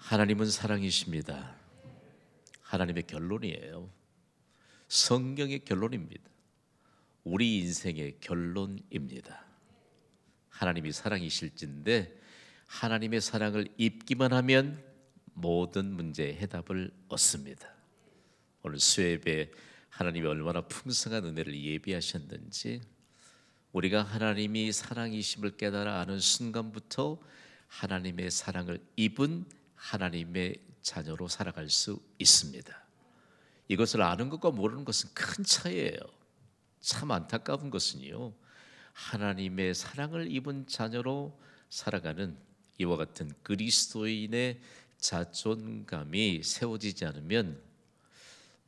하나님은 사랑이십니다. 하나님의 결론이에요. 성경의 결론입니다. 우리 인생의 결론입니다. 하나님이 사랑이실진데 하나님의 사랑을 입기만 하면 모든 문제의 해답을 얻습니다. 오늘 수요예배 하나님이 얼마나 풍성한 은혜를 예비하셨는지 우리가 하나님이 사랑이심을 깨달아 아는 순간부터 하나님의 사랑을 입은 하나님의 자녀로 살아갈 수 있습니다. 이것을 아는 것과 모르는 것은 큰 차이예요. 참 안타까운 것은요, 하나님의 사랑을 입은 자녀로 살아가는 이와 같은 그리스도인의 자존감이 세워지지 않으면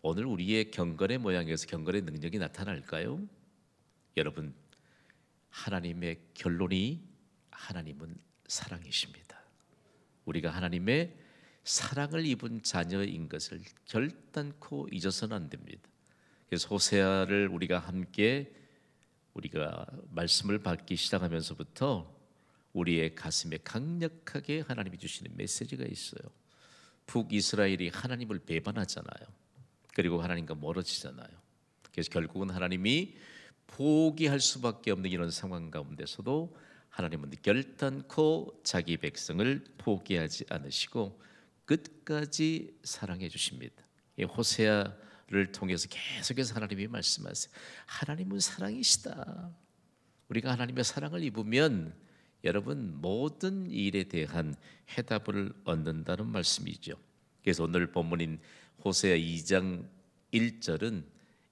오늘 우리의 경건의 모양에서 경건의 능력이 나타날까요? 여러분, 하나님의 결론이 하나님은 사랑이십니다. 우리가 하나님의 사랑을 입은 자녀인 것을 결단코 잊어서는 안 됩니다. 그래서 호세아를 우리가 말씀을 받기 시작하면서부터 우리의 가슴에 강력하게 하나님이 주시는 메시지가 있어요. 북이스라엘이 하나님을 배반하잖아요. 그리고 하나님과 멀어지잖아요. 그래서 결국은 하나님이 포기할 수밖에 없는 이런 상황 가운데서도 하나님은 결단코 자기 백성을 포기하지 않으시고 끝까지 사랑해 주십니다. 호세아를 통해서 계속해서 하나님이 말씀하세요. 하나님은 사랑이시다. 우리가 하나님의 사랑을 입으면 여러분 모든 일에 대한 해답을 얻는다는 말씀이죠. 그래서 오늘 본문인 호세아 2장 1절은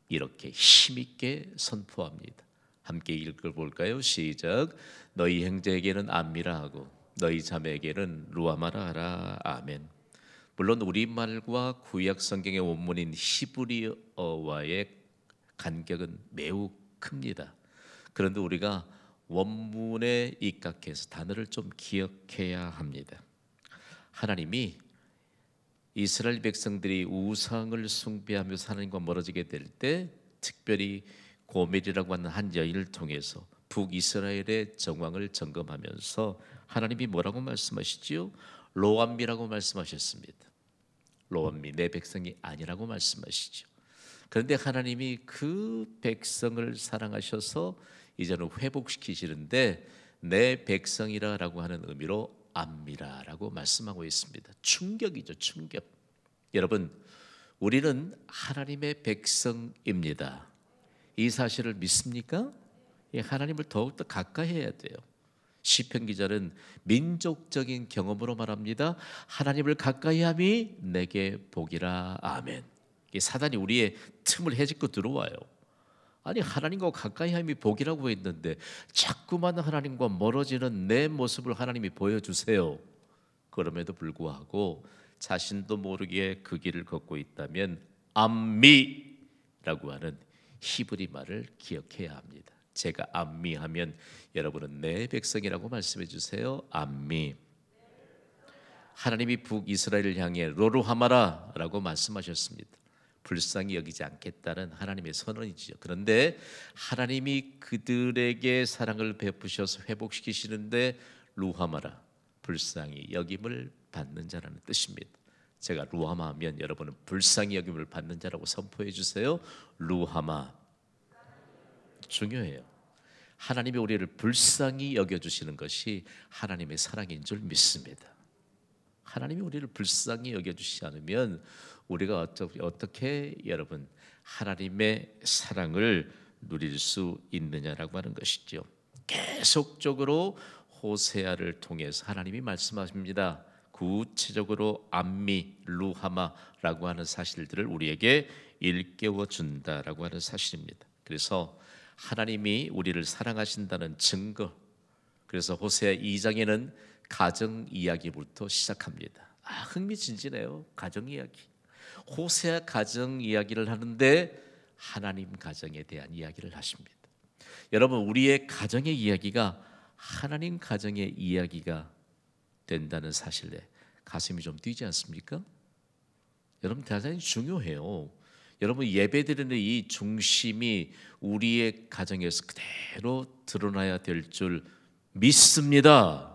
이렇게 힘있게 선포합니다. 함께 읽어볼까요? 시작. 너희 형제에게는 암미라 하고 너희 자매에게는 루아마라 하라. 아멘. 물론 우리말과 구약 성경의 원문인 히브리어와의 간격은 매우 큽니다. 그런데 우리가 원문에 입각해서 단어를 좀 기억해야 합니다. 하나님이 이스라엘 백성들이 우상을 숭배하면서 하나님과 멀어지게 될 때 특별히 고멜이라고 하는 한 여인을 통해서 북이스라엘의 정황을 점검하면서 하나님이 뭐라고 말씀하시지요? 로암미라고 말씀하셨습니다. 로암미, 내 백성이 아니라고 말씀하시죠. 그런데 하나님이 그 백성을 사랑하셔서 이제는 회복시키시는데 내 백성이라고 하는 의미로 암미라라고 말씀하고 있습니다. 충격이죠, 충격. 여러분, 우리는 하나님의 백성입니다. 이 사실을 믿습니까? 하나님을 더욱더 가까이 해야 돼요. 시편 기자는 민족적인 경험으로 말합니다. 하나님을 가까이함이 내게 복이라. 아멘. 사단이 우리의 틈을 헤집고 들어와요. 아니, 하나님과 가까이함이 복이라고 했는데 자꾸만 하나님과 멀어지는 내 모습을 하나님이 보여주세요. 그럼에도 불구하고 자신도 모르게 그 길을 걷고 있다면 암미라고 하는 히브리 말을 기억해야 합니다. 제가 암미하면 여러분은 내 백성이라고 말씀해 주세요. 암미. 하나님이 북이스라엘을 향해 로루하마라라고 말씀하셨습니다. 불쌍히 여기지 않겠다는 하나님의 선언이지요. 그런데 하나님이 그들에게 사랑을 베푸셔서 회복시키시는데 루하마라, 불쌍히 여김을 받는 자라는 뜻입니다. 제가 루하마 하면 여러분은 불쌍히 여김을 받는 자라고 선포해 주세요. 루하마. 중요해요. 하나님이 우리를 불쌍히 여겨주시는 것이 하나님의 사랑인 줄 믿습니다. 하나님이 우리를 불쌍히 여겨주시지 않으면 우리가 어떻게 여러분 하나님의 사랑을 누릴 수 있느냐라고 하는 것이죠. 계속적으로 호세아를 통해서 하나님이 말씀하십니다. 구체적으로 암미, 루하마라고 하는 사실들을 우리에게 일깨워 준다라고 하는 사실입니다. 그래서 하나님이 우리를 사랑하신다는 증거, 그래서 호세아 2장에는 가정 이야기부터 시작합니다. 흥미진진해요. 가정 이야기. 호세아 가정 이야기를 하는데 하나님 가정에 대한 이야기를 하십니다. 여러분, 우리의 가정의 이야기가 하나님 가정의 이야기가 된다는 사실에 가슴이 좀 뛰지 않습니까? 여러분, 대단히 중요해요. 여러분, 예배드리는 이 중심이 우리의 가정에서 그대로 드러나야 될 줄 믿습니다.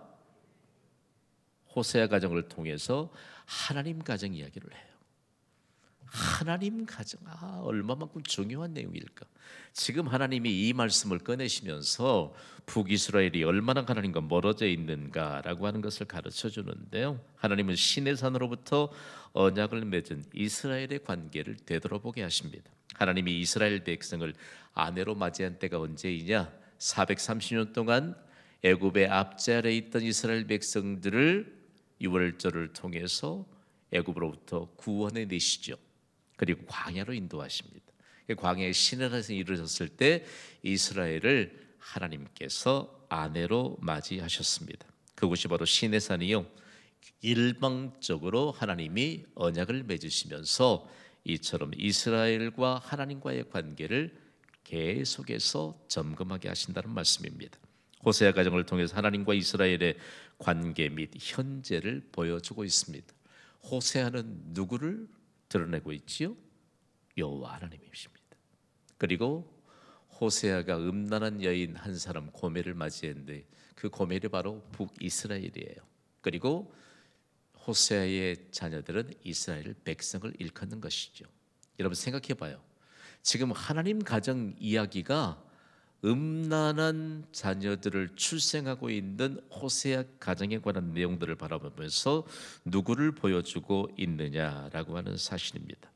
호세아 가정을 통해서 하나님 가정 이야기를 해요. 하나님 가정, 얼마만큼 중요한 내용일까. 지금 하나님이 이 말씀을 꺼내시면서 북이스라엘이 얼마나 하나님과 멀어져 있는가라고 하는 것을 가르쳐 주는데요. 하나님은 시내산으로부터 언약을 맺은 이스라엘의 관계를 되돌아보게 하십니다. 하나님이 이스라엘 백성을 아내로 맞이한 때가 언제이냐? 430년 동안 애굽의 앞자리에 있던 이스라엘 백성들을 유월절을 통해서 애굽으로부터 구원해 내시죠. 그리고 광야로 인도하십니다. 광야의 시내산에서 이루어졌을 때 이스라엘을 하나님께서 아내로 맞이하셨습니다. 그곳이 바로 시내산이요. 일방적으로 하나님이 언약을 맺으시면서 이처럼 이스라엘과 하나님과의 관계를 계속해서 점검하게 하신다는 말씀입니다. 호세아 가정을 통해서 하나님과 이스라엘의 관계 및 현재를 보여주고 있습니다. 호세아는 누구를 드러내고 있지요? 여호와 하나님이십니다. 그리고 호세아가 음란한 여인 한 사람 고멜을 맞이했는데 그 고멜이 바로 북이스라엘이에요. 그리고 호세아의 자녀들은 이스라엘 백성을 일컫는 것이죠. 여러분 생각해 봐요. 지금 하나님 가정 이야기가 음란한 자녀들을 출생하고 있는 호세아 가정에 관한 내용들을 바라보면서 누구를 보여주고 있느냐라고 하는 사실입니다.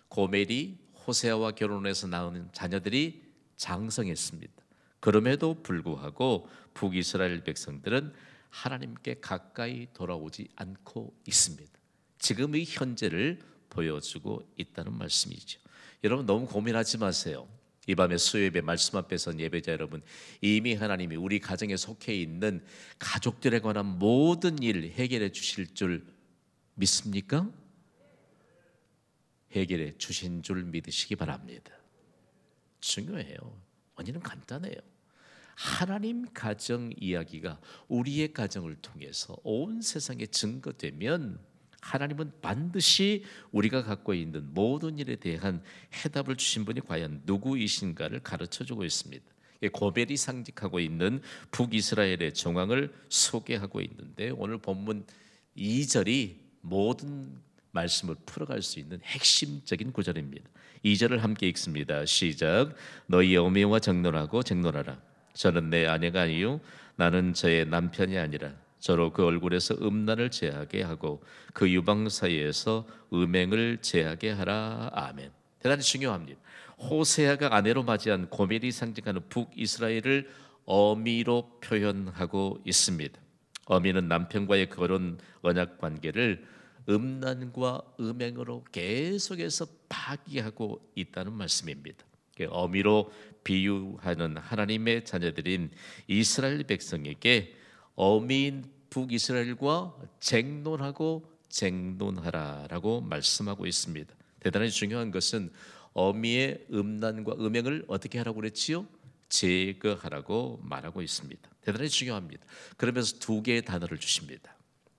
고멜이 호세아와 결혼해서 낳은 자녀들이 장성했습니다. 그럼에도 불구하고 북이스라엘 백성들은 하나님께 가까이 돌아오지 않고 있습니다. 지금의 현재를 보여주고 있다는 말씀이죠. 여러분 너무 고민하지 마세요. 이 밤에 수요예배 말씀 앞에 선 예배자 여러분, 이미 하나님이 우리 가정에 속해 있는 가족들에 관한 모든 일 해결해 주실 줄 믿습니까? 해결해 주신 줄 믿으시기 바랍니다. 중요해요. 원인은 간단해요. 하나님 가정 이야기가 우리의 가정을 통해서 온 세상에 증거되면 하나님은 반드시 우리가 갖고 있는 모든 일에 대한 해답을 주신 분이 과연 누구이신가를 가르쳐주고 있습니다. 고멜이 상징하고 있는 북이스라엘의 정황을 소개하고 있는데 오늘 본문 2절이 모든 말씀을 풀어갈 수 있는 핵심적인 구절입니다. 2절을 함께 읽습니다. 시작. 너희 어미와 정론하고 쟁론하라. 저는 내 아내가 아니요 나는 저의 남편이 아니라 저로 그 얼굴에서 음란을 제하게 하고 그 유방 사이에서 음행을 제하게 하라. 아멘. 대단히 중요합니다. 호세아가 아내로 맞이한 고멜이 상징하는 북이스라엘을 어미로 표현하고 있습니다. 어미는 남편과의 결혼 언약 관계를 음란과 음행으로 계속해서 파기하고 있다는 말씀입니다. 어미로 비유하는 하나님의 자녀들인 이스라엘 백성에게 어미인 북이스라엘과 쟁론하고 쟁론하라라고 말씀하고 있습니다. 대단히 중요한 것은 어미의 음란과 음행을 어떻게 하라고 그랬지요? 제거하라고 말하고 있습니다. 대단히 중요합니다. 그러면서 두 개의 단어를 주십니다.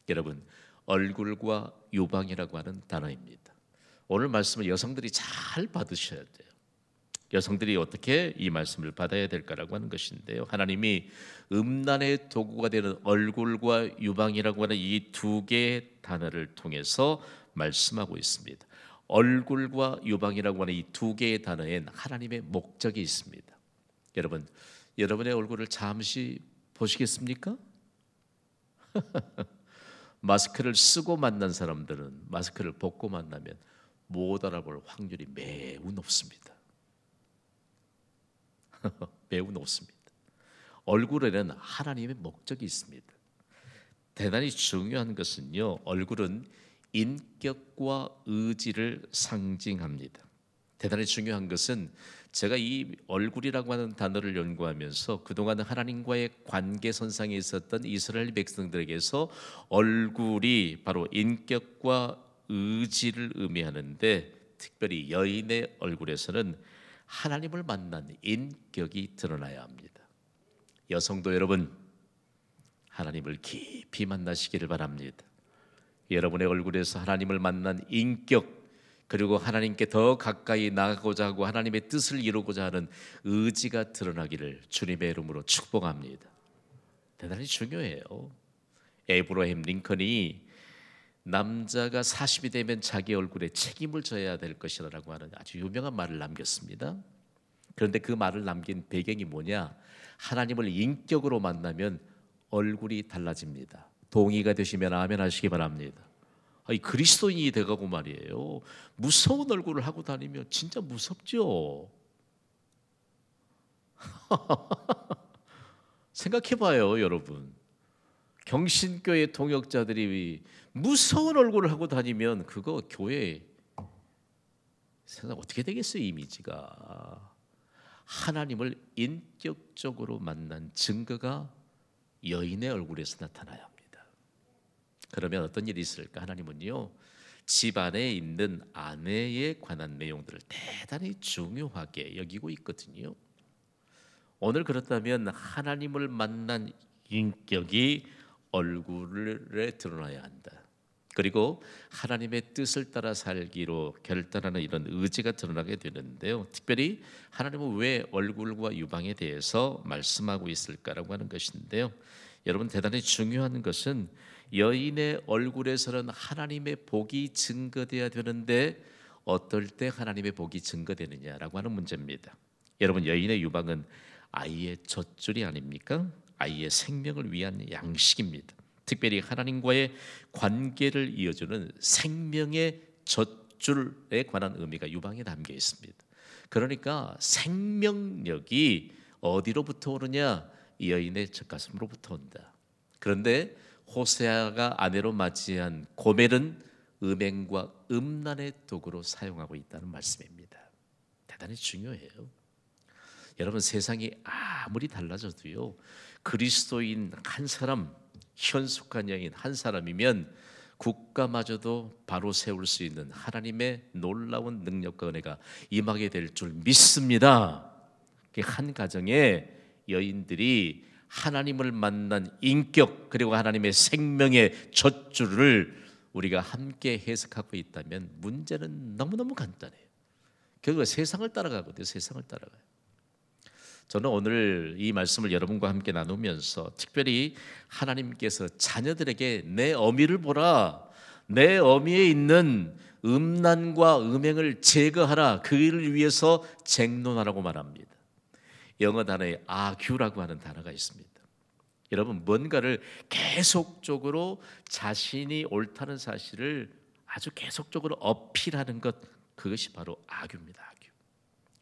여러분, 얼굴과 유방이라고 하는 단어입니다. 오늘 말씀을 여성들이 잘 받으셔야 돼요. 여성들이 어떻게 이 말씀을 받아야 될까라고 하는 것인데요. 하나님이 음란의 도구가 되는 얼굴과 유방이라고 하는 이 두 개의 단어를 통해서 말씀하고 있습니다. 얼굴과 유방이라고 하는 이 두 개의 단어엔 하나님의 목적이 있습니다. 여러분, 여러분의 얼굴을 잠시 보시겠습니까? 마스크를 쓰고 만난 사람들은 마스크를 벗고 만나면 못 알아볼 확률이 매우 높습니다. 매우 높습니다. 얼굴에는 하나님의 목적이 있습니다. 대단히 중요한 것은요, 얼굴은 인격과 의지를 상징합니다. 대단히 중요한 것은 제가 이 얼굴이라고 하는 단어를 연구하면서 그동안 하나님과의 관계선상에 있었던 이스라엘 백성들에게서 얼굴이 바로 인격과 의지를 의미하는데 특별히 여인의 얼굴에서는 하나님을 만난 인격이 드러나야 합니다. 여성도 여러분 하나님을 깊이 만나시기를 바랍니다. 여러분의 얼굴에서 하나님을 만난 인격 그리고 하나님께 더 가까이 나가고자 하고 하나님의 뜻을 이루고자 하는 의지가 드러나기를 주님의 이름으로 축복합니다. 대단히 중요해요. 에브라임 링컨이 남자가 40이 되면 자기 얼굴에 책임을 져야 될 것이라고 하는 아주 유명한 말을 남겼습니다. 그런데 그 말을 남긴 배경이 뭐냐? 하나님을 인격으로 만나면 얼굴이 달라집니다. 동의가 되시면 아멘 하시기 바랍니다. 아니, 그리스도인이 돼가고 말이에요. 무서운 얼굴을 하고 다니면 진짜 무섭죠. 생각해봐요, 여러분. 경신교회 동역자들이 무서운 얼굴을 하고 다니면 그거 교회 세상 어떻게 되겠어요, 이미지가. 하나님을 인격적으로 만난 증거가 여인의 얼굴에서 나타나야 합니다. 그러면 어떤 일이 있을까? 하나님은요, 집 안에 있는 아내에 관한 내용들을 대단히 중요하게 여기고 있거든요. 오늘 그렇다면 하나님을 만난 인격이 얼굴에 드러나야 한다. 그리고 하나님의 뜻을 따라 살기로 결단하는 이런 의지가 드러나게 되는데요. 특별히 하나님은 왜 얼굴과 유방에 대해서 말씀하고 있을까라고 하는 것인데요. 여러분, 대단히 중요한 것은 여인의 얼굴에서는 하나님의 복이 증거돼야 되는데 어떨 때 하나님의 복이 증거되느냐라고 하는 문제입니다. 여러분, 여인의 유방은 아이의 젖줄이 아닙니까? 아이의 생명을 위한 양식입니다. 특별히 하나님과의 관계를 이어주는 생명의 젖줄에 관한 의미가 유방에 담겨 있습니다. 그러니까 생명력이 어디로부터 오느냐? 이 여인의 젖가슴으로부터 온다. 그런데 호세아가 아내로 맞이한 고멜은 음행과 음란의 도구로 사용하고 있다는 말씀입니다. 대단히 중요해요. 여러분, 세상이 아무리 달라져도요, 그리스도인 한 사람, 현숙한 여인 한 사람이면 국가마저도 바로 세울 수 있는 하나님의 놀라운 능력과 은혜가 임하게 될 줄 믿습니다. 한 가정에 여인들이 하나님을 만난 인격, 그리고 하나님의 생명의 젖줄을 우리가 함께 해석하고 있다면 문제는 너무너무 간단해요. 결국 세상을 따라가거든요. 세상을 따라가요. 저는 오늘 이 말씀을 여러분과 함께 나누면서 특별히 하나님께서 자녀들에게 내 어미를 보라, 내 어미에 있는 음란과 음행을 제거하라, 그 일을 위해서 쟁론하라고 말합니다. 영어 단어에 argue라고 하는 단어가 있습니다. 여러분, 뭔가를 계속적으로 자신이 옳다는 사실을 아주 계속적으로 어필하는 것, 그것이 바로 argue입니다. argue.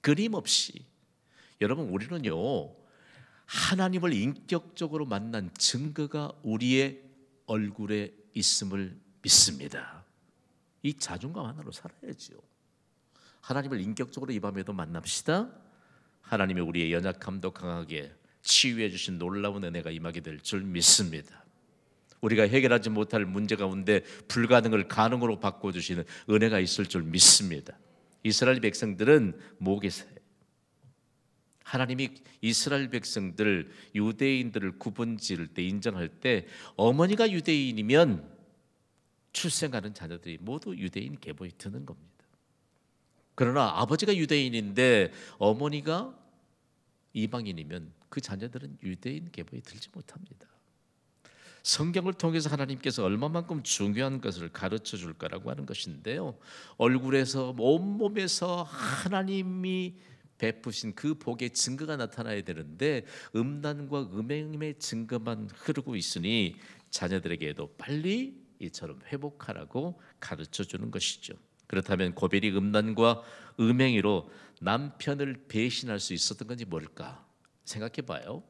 끊임없이. 여러분, 우리는요, 하나님을 인격적으로 만난 증거가 우리의 얼굴에 있음을 믿습니다. 이 자존감 하나로 살아야죠. 하나님을 인격적으로 이 밤에도 만납시다. 하나님이 우리의 연약함도 강하게 치유해 주신 놀라운 은혜가 임하게 될 줄 믿습니다. 우리가 해결하지 못할 문제 가운데 불가능을 가능으로 바꿔주시는 은혜가 있을 줄 믿습니다. 이스라엘 백성들은 모계사예요. 하나님이 이스라엘 백성들, 유대인들을 구분 지을 때, 인정할 때 어머니가 유대인이면 출생하는 자녀들이 모두 유대인 계보에 드는 겁니다. 그러나 아버지가 유대인인데 어머니가 이방인이면 그 자녀들은 유대인 계보에 들지 못합니다. 성경을 통해서 하나님께서 얼마만큼 중요한 것을 가르쳐 줄까라고 하는 것인데요, 얼굴에서, 온몸에서 하나님이 베푸신 그 복의 증거가 나타나야 되는데 음란과 음행의 증거만 흐르고 있으니 자녀들에게도 빨리 이처럼 회복하라고 가르쳐 주는 것이죠. 그렇다면 고멜이 음란과 음행으로 남편을 배신할 수 있었던 건지 뭘까? 생각해 봐요.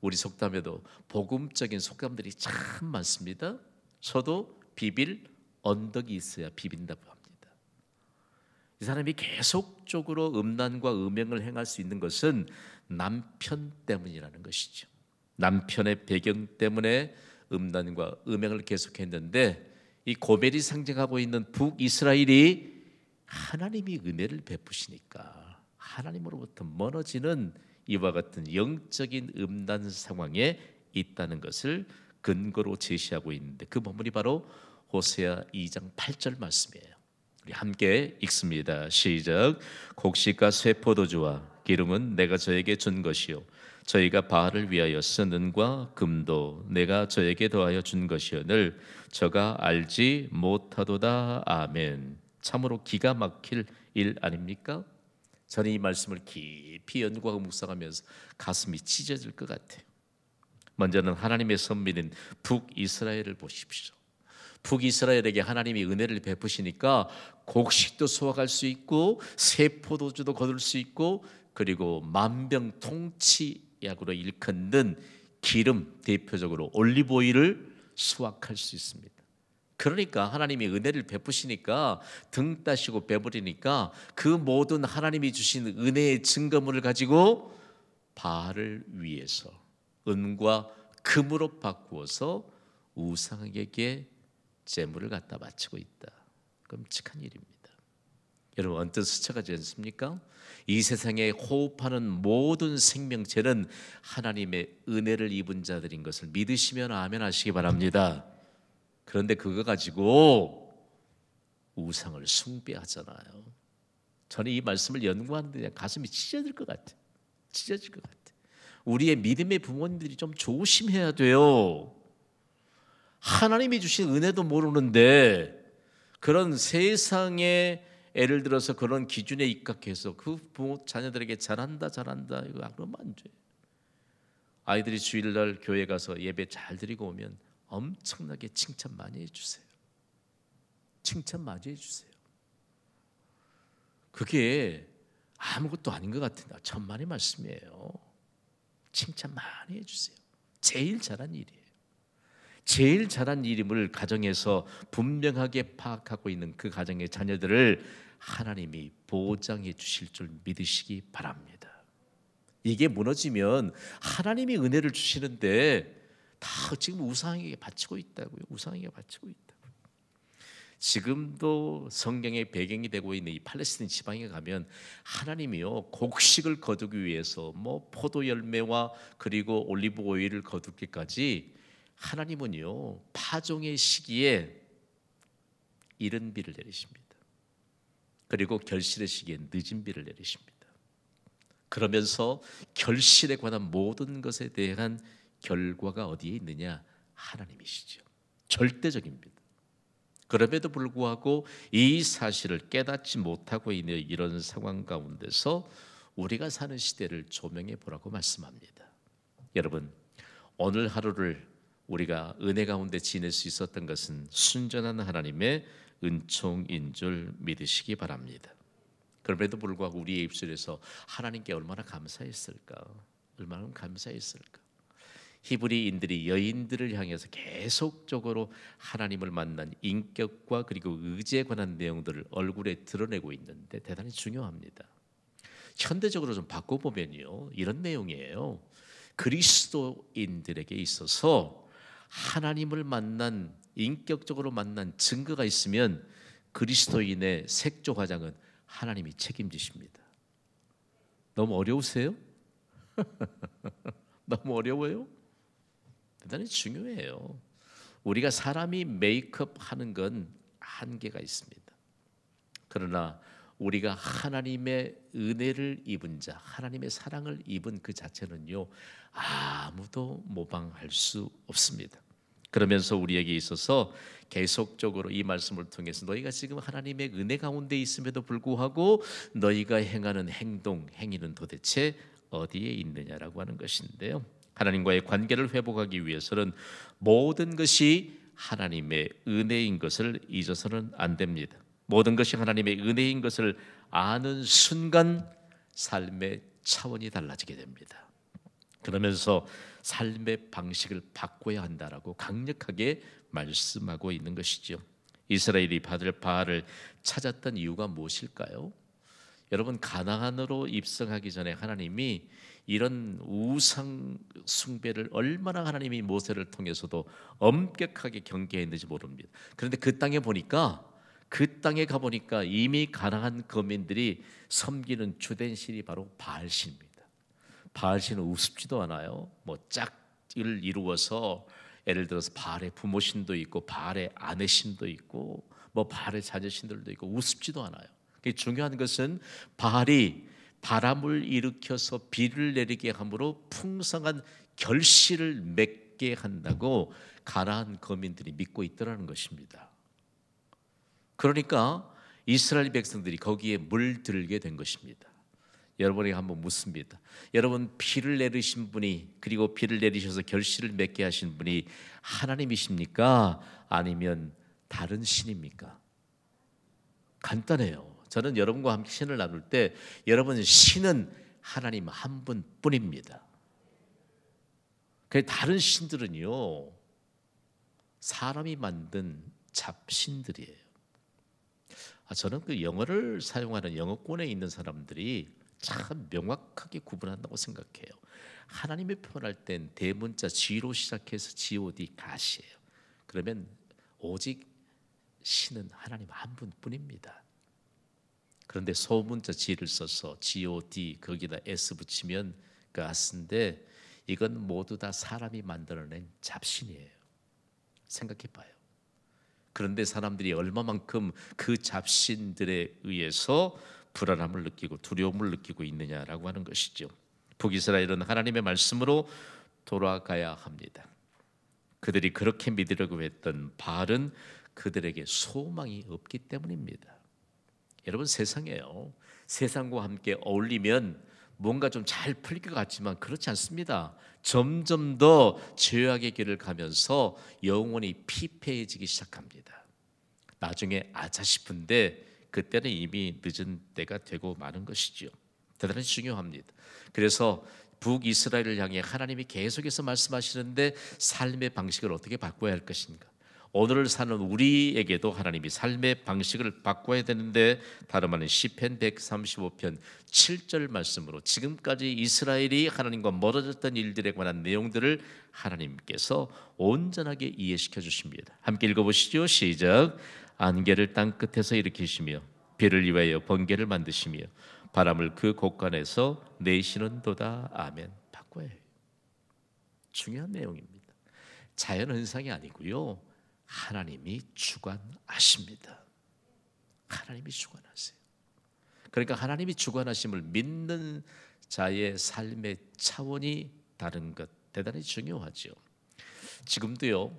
우리 속담에도 복음적인 속담들이 참 많습니다. 저도 비빌 언덕이 있어야 비빈다고 합니다. 이 사람이 계속적으로 음란과 음행을 행할 수 있는 것은 남편 때문이라는 것이죠. 남편의 배경 때문에 음란과 음행을 계속했는데, 이 고멜이 상징하고 있는 북이스라엘이 하나님이 은혜를 베푸시니까 하나님으로부터 멀어지는 이와 같은 영적인 음란 상황에 있다는 것을 근거로 제시하고 있는데, 그 본문이 바로 호세아 2장 8절 말씀이에요. 우리 함께 읽습니다. 시작. 곡식과 쇠 포도주와 기름은 내가 저에게 준 것이요 저희가 바알을 위하여 쓴 은과 금도 내가 저에게 더하여 준 것이오늘 저가 알지 못하도다. 아멘. 참으로 기가 막힐 일 아닙니까? 저는 이 말씀을 깊이 연구하고 묵상하면서 가슴이 찢어질 것 같아요. 먼저는 하나님의 선민인 북이스라엘을 보십시오. 북이스라엘에게 하나님이 은혜를 베푸시니까 곡식도 수확할 수 있고 새 포도주도 거둘 수 있고, 그리고 만병통치약으로 일컫는 기름, 대표적으로 올리브 오일을 수확할 수 있습니다. 그러니까 하나님이 은혜를 베푸시니까 등 따시고 배부리니까 그 모든 하나님이 주신 은혜의 증거물을 가지고 바알을 위해서 은과 금으로 바꾸어서 우상에게 재물을 갖다 바치고 있다. 끔찍한 일입니다. 여러분, 언뜻 스쳐가지 않습니까? 이 세상에 호흡하는 모든 생명체는 하나님의 은혜를 입은 자들인 것을 믿으시면 아멘 하시기 바랍니다. 그런데 그거 가지고 우상을 숭배하잖아요. 저는 이 말씀을 연구하는데 가슴이 찢어질 것 같아요. 찢어질 것 같아요. 우리의 믿음의 부모님들이 좀 조심해야 돼요. 하나님이 주신 은혜도 모르는데 그런 세상에 예를 들어서 그런 기준에 입각해서 그 부모 자녀들에게 잘한다 이거 그러면 안 돼요. 아이들이 주일날 교회 가서 예배 잘 드리고 오면 엄청나게 칭찬 많이 해주세요. 칭찬 많이 해주세요. 그게 아무것도 아닌 것 같은데 천만의 말씀이에요. 칭찬 많이 해주세요. 제일 잘한 일이에요. 제일 잘한 일임을 가정에서 분명하게 파악하고 있는 그 가정의 자녀들을 하나님이 보장해 주실 줄 믿으시기 바랍니다. 이게 무너지면 하나님이 은혜를 주시는데 다 지금 우상에게 바치고 있다고요. 우상에게 바치고 있다고요. 지금도 성경의 배경이 되고 있는 이 팔레스틴 지방에 가면 하나님이요 곡식을 거두기 위해서 뭐 포도 열매와 그리고 올리브 오일을 거두기까지 하나님은요 파종의 시기에 이른 비를 내리십니다. 그리고 결실의 시기에 늦은 비를 내리십니다. 그러면서 결실에 관한 모든 것에 대한 결과가 어디에 있느냐? 하나님이시죠. 절대적입니다. 그럼에도 불구하고 이 사실을 깨닫지 못하고 있는 이런 상황 가운데서 우리가 사는 시대를 조명해 보라고 말씀합니다. 여러분, 오늘 하루를 우리가 은혜 가운데 지낼 수 있었던 것은 순전한 하나님의 은총인 줄 믿으시기 바랍니다. 그럼에도 불구하고 우리의 입술에서 하나님께 얼마나 감사했을까? 얼마나 감사했을까? 히브리인들이 여인들을 향해서 계속적으로 하나님을 만난 인격과 그리고 의지에 관한 내용들을 얼굴에 드러내고 있는데 대단히 중요합니다. 현대적으로 좀 바꿔보면요 이런 내용이에요. 그리스도인들에게 있어서 하나님을 만난 인격적으로 만난 증거가 있으면 그리스도인의 색조 화장은 하나님이 책임지십니다. 너무 어려우세요? 너무 어려워요? 대단히 중요해요. 우리가 사람이 메이크업 하는 건 한계가 있습니다. 그러나 우리가 하나님의 은혜를 입은 자, 하나님의 사랑을 입은 그 자체는요 아무도 모방할 수 없습니다. 그러면서 우리에게 있어서 계속적으로 이 말씀을 통해서 너희가 지금 하나님의 은혜 가운데 있음에도 불구하고 너희가 행하는 행동, 행위는 도대체 어디에 있느냐라고 하는 것인데요. 하나님과의 관계를 회복하기 위해서는 모든 것이 하나님의 은혜인 것을 잊어서는 안 됩니다. 모든 것이 하나님의 은혜인 것을 아는 순간 삶의 차원이 달라지게 됩니다. 그러면서 삶의 방식을 바꿔야 한다라고 강력하게 말씀하고 있는 것이죠. 이스라엘이 바알을 찾았던 이유가 무엇일까요? 여러분, 가나안으로 입성하기 전에 하나님이 이런 우상 숭배를 얼마나 하나님이 모세를 통해서도 엄격하게 경계했는지 모릅니다. 그런데 그 땅에 가보니까 이미 가나안 거민들이 섬기는 주된 신이 바로 바알신입니다. 바알신은 우습지도 않아요. 뭐 짝을 이루어서 예를 들어서 바알의 부모신도 있고 바알의 아내신도 있고 뭐 바알의 자녀신들도 있고 우습지도 않아요. 중요한 것은 바알이 바람을 일으켜서 비를 내리게 함으로 풍성한 결실을 맺게 한다고 가나안 거민들이 믿고 있더라는 것입니다. 그러니까 이스라엘 백성들이 거기에 물들게 된 것입니다. 여러분에게 한번 묻습니다. 여러분, 비를 내리신 분이, 그리고 비를 내리셔서 결실을 맺게 하신 분이 하나님이십니까? 아니면 다른 신입니까? 간단해요. 저는 여러분과 함께 신을 나눌 때 여러분, 신은 하나님 한 분뿐입니다. 그 다른 신들은요, 사람이 만든 잡신들이에요. 저는 그 영어를 사용하는 영어권에 있는 사람들이 참 명확하게 구분한다고 생각해요. 하나님의 표현할 땐 대문자 G로 시작해서 God, 가시예요. 그러면 오직 신은 하나님 한 분뿐입니다. 그런데 소문자 G를 써서 God 거기다 S 붙이면 가스인데, 이건 모두 다 사람이 만들어낸 잡신이에요. 생각해봐요. 그런데 사람들이 얼마만큼 그 잡신들에 의해서 불안함을 느끼고 두려움을 느끼고 있느냐라고 하는 것이죠. 북이스라엘은 하나님의 말씀으로 돌아가야 합니다. 그들이 그렇게 믿으려고 했던 바알은 그들에게 소망이 없기 때문입니다. 여러분, 세상에요, 세상과 함께 어울리면 뭔가 좀 잘 풀릴 것 같지만 그렇지 않습니다. 점점 더 죄악의 길을 가면서 영혼이 피폐해지기 시작합니다. 나중에 아차 싶은데 그때는 이미 늦은 때가 되고 마는 것이죠. 대단히 중요합니다. 그래서 북이스라엘을 향해 하나님이 계속해서 말씀하시는데 삶의 방식을 어떻게 바꿔야 할 것인가? 오늘을 사는 우리에게도 하나님이 삶의 방식을 바꿔야 되는데, 다름 아닌 시편 135편 7절 말씀으로 지금까지 이스라엘이 하나님과 멀어졌던 일들에 관한 내용들을 하나님께서 온전하게 이해시켜 주십니다. 함께 읽어보시죠. 시작. 안개를 땅 끝에서 일으키시며 비를 위하여 번개를 만드시며 바람을 그 곳간에서 내시는도다. 아멘. 바꿔야 해요. 중요한 내용입니다. 자연 현상이 아니고요, 하나님이 주관하십니다. 하나님이 주관하세요. 그러니까 하나님이 주관하심을 믿는 자의 삶의 차원이 다른 것, 대단히 중요하죠. 지금도요,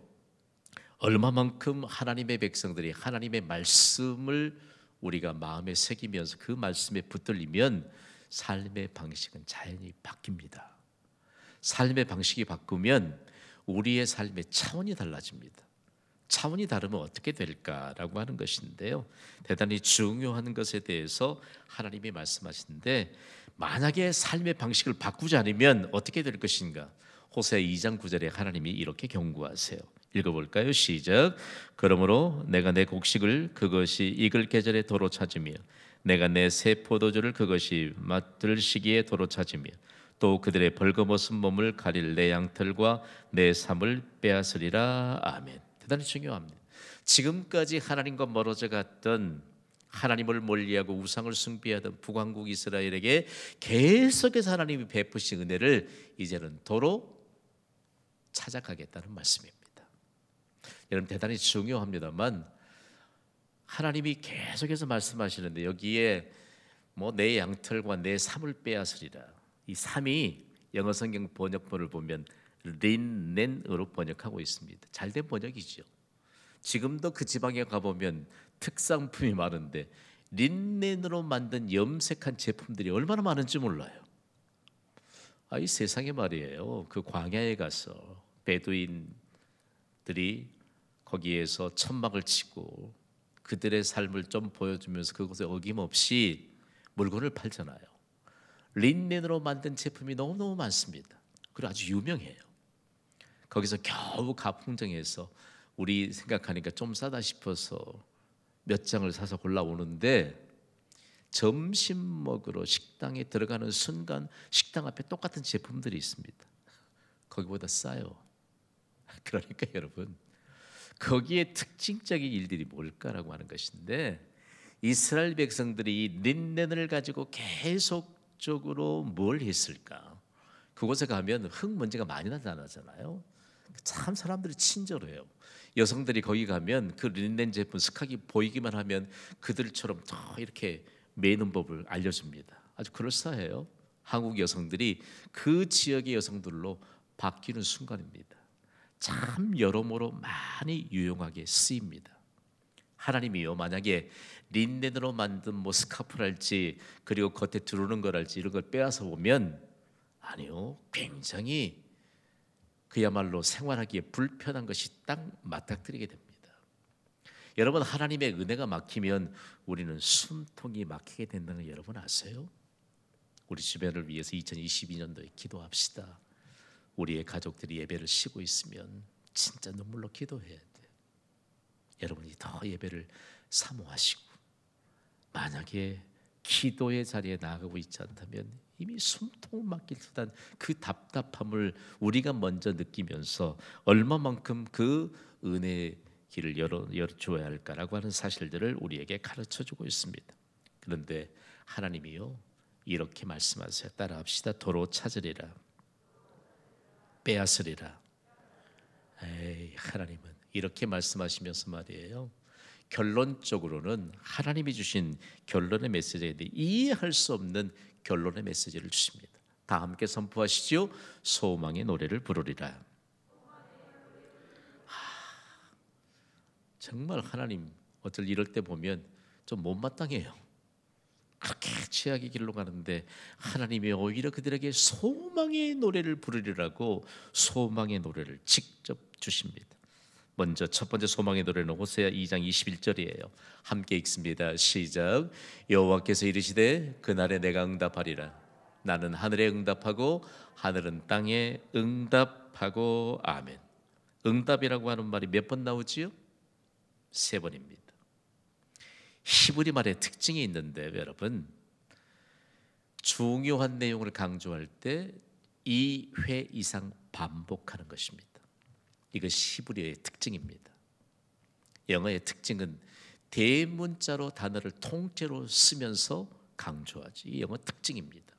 얼마만큼 하나님의 백성들이 하나님의 말씀을 우리가 마음에 새기면서 그 말씀에 붙들리면 삶의 방식은 자연히 바뀝니다. 삶의 방식이 바꾸면 우리의 삶의 차원이 달라집니다. 차원이 다르면 어떻게 될까라고 하는 것인데요, 대단히 중요한 것에 대해서 하나님이 말씀하시는데, 만약에 삶의 방식을 바꾸지 않으면 어떻게 될 것인가? 호세아 2장 9절에 하나님이 이렇게 경고하세요. 읽어볼까요? 시작. 그러므로 내가 내 곡식을 그것이 익을 계절에 도로 찾으며 내가 내 새 포도주를 그것이 맛들 시기에 도로 찾으며 또 그들의 벌거벗은 몸을 가릴 내 양털과 내 삶을 빼앗으리라. 아멘. 대단히 중요합니다. 지금까지 하나님과 멀어져 갔던, 하나님을 멀리하고 우상을 숭배하던 북왕국 이스라엘에게 계속해서 하나님이 베푸신 은혜를 이제는 도로 찾아가겠다는 말씀입니다. 여러분, 대단히 중요합니다만 하나님이 계속해서 말씀하시는데, 여기에 뭐 내 양털과 내 삶을 빼앗으리라, 이 삶이 영어 성경 번역본을 보면 린넨으로 번역하고 있습니다. 잘된 번역이죠. 지금도 그 지방에 가보면 특산품이 많은데 린넨으로 만든 염색한 제품들이 얼마나 많은지 몰라요. 이 세상에 말이에요, 그 광야에 가서 베두인들이 거기에서 천막을 치고 그들의 삶을 좀 보여주면서 그것에 어김없이 물건을 팔잖아요. 린넨으로 만든 제품이 너무너무 많습니다. 그리고 아주 유명해요. 거기서 겨우 가풍정해서 우리 생각하니까 좀 싸다 싶어서 몇 장을 사서 골라오는데, 점심 먹으러 식당에 들어가는 순간 식당 앞에 똑같은 제품들이 있습니다. 거기보다 싸요. 그러니까 여러분, 거기에 특징적인 일들이 뭘까라고 하는 것인데, 이스라엘 백성들이 이 린넨을 가지고 계속적으로 뭘 했을까? 그곳에 가면 흙 먼지가 많이 나타나잖아요. 참 사람들이 친절해요. 여성들이 거기 가면 그 린넨 제품 스카기 보이기만 하면 그들처럼 더 이렇게 매는 법을 알려줍니다. 아주 그럴싸해요. 한국 여성들이 그 지역의 여성들로 바뀌는 순간입니다. 참 여러모로 많이 유용하게 쓰입니다. 하나님이요, 만약에 린넨으로 만든 뭐 스카프랄지, 그리고 겉에 두르는 거랄지 이런 걸 빼앗아 보면, 아니요, 굉장히 그야말로 생활하기에 불편한 것이 딱 맞닥뜨리게 됩니다. 여러분, 하나님의 은혜가 막히면 우리는 숨통이 막히게 된다는 거 여러분 아세요? 우리 주변을 위해서 2022년도에 기도합시다. 우리의 가족들이 예배를 쉬고 있으면 진짜 눈물로 기도해야 돼요. 여러분이 더 예배를 사모하시고, 만약에 기도의 자리에 나아가고 있지 않다면 이미 숨통 막힐 듯한 그 답답함을 우리가 먼저 느끼면서 얼마만큼 그 은혜의 길을 열어줘야 할까라고 하는 사실들을 우리에게 가르쳐주고 있습니다. 그런데 하나님이요, 이렇게 말씀하세요. 따라합시다. 도로 찾으리라, 빼앗으리라. 에이, 하나님은 이렇게 말씀하시면서 말이에요, 결론적으로는 하나님이 주신 결론의 메시지에 대해 이해할 수 없는 결론의 메시지를 주십니다. 다 함께 선포하시죠. 소망의 노래를 부르리라. 정말 하나님 어쩔 이럴 때 보면 좀 못마땅해요. 그렇게 최악의 길로 가는데 하나님이 오히려 그들에게 소망의 노래를 부르리라고 소망의 노래를 직접 주십니다. 먼저 첫 번째 소망의 노래는 호세아 2장 21절이에요. 함께 읽습니다. 시작. 여호와께서 이르시되 그날에 내가 응답하리라. 나는 하늘에 응답하고 하늘은 땅에 응답하고. 아멘. 응답이라고 하는 말이 몇 번 나오지요? 3번입니다. 히브리 말의 특징이 있는데 여러분, 중요한 내용을 강조할 때 2회 이상 반복하는 것입니다. 이것이 히브리어의 특징입니다. 영어의 특징은 대문자로 단어를 통째로 쓰면서 강조하지, 이 영어 특징입니다.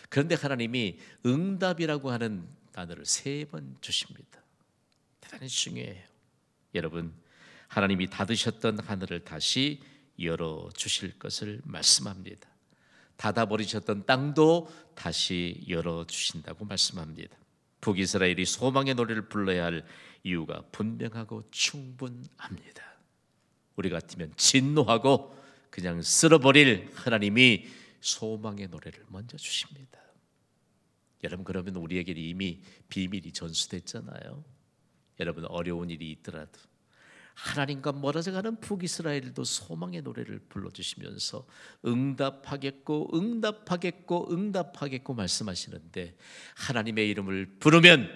그런데 하나님이 응답이라고 하는 단어를 3번 주십니다. 대단히 중요해요. 여러분, 하나님이 닫으셨던 하늘을 다시 열어주실 것을 말씀합니다. 닫아버리셨던 땅도 다시 열어주신다고 말씀합니다. 북이스라엘이 소망의 노래를 불러야 할 이유가 분명하고 충분합니다. 우리 같으면 진노하고 그냥 쓸어버릴 하나님이 소망의 노래를 먼저 주십니다. 여러분, 그러면 우리에게 이미 비밀이 전수됐잖아요. 여러분, 어려운 일이 있더라도 하나님과 멀어져가는 북이스라엘도 소망의 노래를 불러주시면서 응답하겠고 응답하겠고 응답하겠고 말씀하시는데, 하나님의 이름을 부르면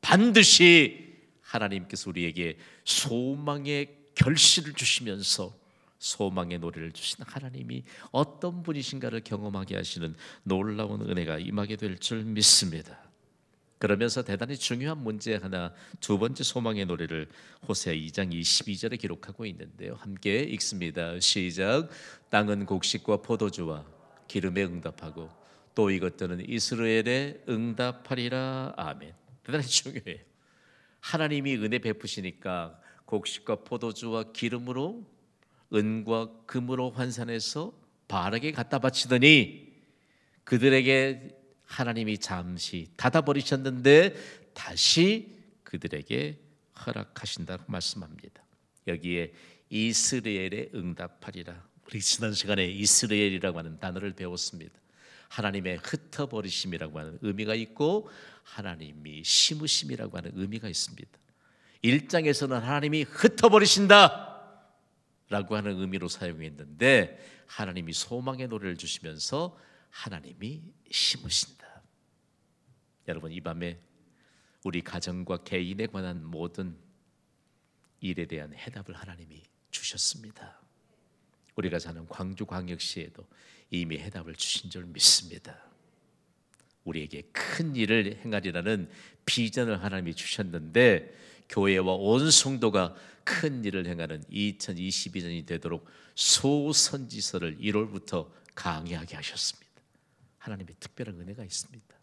반드시 하나님께서 우리에게 소망의 결실을 주시면서 소망의 노래를 주신 하나님이 어떤 분이신가를 경험하게 하시는 놀라운 은혜가 임하게 될 줄 믿습니다. 그러면서 대단히 중요한 문제 하나, 두 번째 소망의 노래를 호세아 2장 22절에 기록하고 있는데요. 함께 읽습니다. 시작. 땅은 곡식과 포도주와 기름에 응답하고 또 이것들은 이스라엘에 응답하리라. 아멘. 대단히 중요해요. 하나님이 은혜 베푸시니까 곡식과 포도주와 기름으로, 은과 금으로 환산해서 바르게 갖다 바치더니 그들에게 하나님이 잠시 닫아버리셨는데 다시 그들에게 허락하신다고 말씀합니다. 여기에 이스라엘에 응답하리라. 우리 지난 시간에 이스라엘이라고 하는 단어를 배웠습니다. 하나님의 흩어버리심이라고 하는 의미가 있고 하나님이 심으심이라고 하는 의미가 있습니다. 1장에서는 하나님이 흩어버리신다 라고 하는 의미로 사용했는데, 하나님이 소망의 노래를 주시면서 하나님이 심으신다. 여러분, 이 밤에 우리 가정과 개인에 관한 모든 일에 대한 해답을 하나님이 주셨습니다. 우리가 사는 광주광역시에도 이미 해답을 주신 줄 믿습니다. 우리에게 큰 일을 행하리라는 비전을 하나님이 주셨는데, 교회와 온 성도가 큰 일을 행하는 2022년이 되도록 소선지서를 1월부터 강의하게 하셨습니다. 하나님의 특별한 은혜가 있습니다.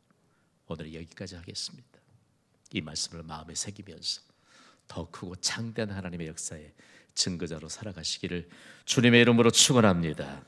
오늘 여기까지 하겠습니다. 이 말씀을 마음에 새기면서 더 크고 창대한 하나님의 역사의 증거자로 살아가시기를 주님의 이름으로 축원합니다.